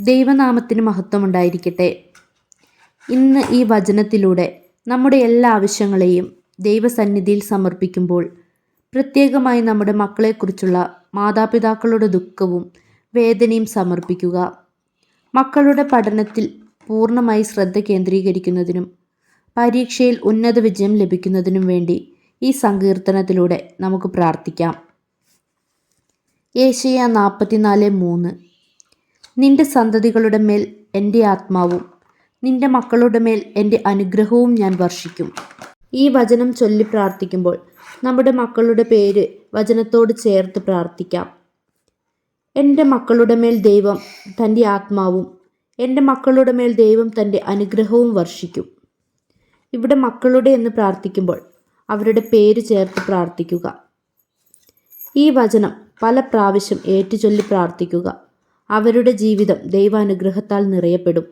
ദൈവനാമത്തിന് മഹത്വമുണ്ടായിരിക്കട്ടെ. ഇന്ന് ഈ വചനത്തിലൂടെ നമ്മുടെ എല്ലാ ആവശ്യങ്ങളെയും ദൈവസന്നിധിയിൽ സമർപ്പിക്കുമ്പോൾ, പ്രത്യേകമായി നമ്മുടെ മക്കളെക്കുറിച്ചുള്ള മാതാപിതാക്കളുടെ ദുഃഖവും വേദനയും സമർപ്പിക്കുക. മക്കളുടെ പഠനത്തിൽ പൂർണ്ണമായി ശ്രദ്ധ കേന്ദ്രീകരിക്കുന്നതിനും പരീക്ഷയിൽ ഉന്നത വിജയം ലഭിക്കുന്നതിനും വേണ്ടി ഈ സങ്കീർത്തനത്തിലൂടെ നമുക്ക് പ്രാർത്ഥിക്കാം. യേശയ്യാ 44:3. നിന്റെ സന്തതികളുടെ മേൽ എൻ്റെ ആത്മാവും നിന്റെ മക്കളുടെ മേൽ എൻ്റെ അനുഗ്രഹവും ഞാൻ വർഷിക്കും. ഈ വചനം ചൊല്ലി പ്രാർത്ഥിക്കുമ്പോൾ നമ്മുടെ മക്കളുടെ പേര് വചനത്തോട് ചേർത്ത് പ്രാർത്ഥിക്കാം. എൻ്റെ മക്കളുടെ മേൽ ദൈവം തൻ്റെ ആത്മാവും എൻ്റെ മക്കളുടെ മേൽ ദൈവം തൻ്റെ അനുഗ്രഹവും വർഷിക്കും. ഇവിടെ മക്കളുടെ എന്ന് പ്രാർത്ഥിക്കുമ്പോൾ അവരുടെ പേര് ചേർത്ത് പ്രാർത്ഥിക്കുക. ഈ വചനം പല പ്രാവശ്യം ഏറ്റുചൊല്ലി പ്രാർത്ഥിക്കുക. അവരുടെ ജീവിതം ദൈവാനുഗ്രഹത്താൽ നിറയപ്പെടും.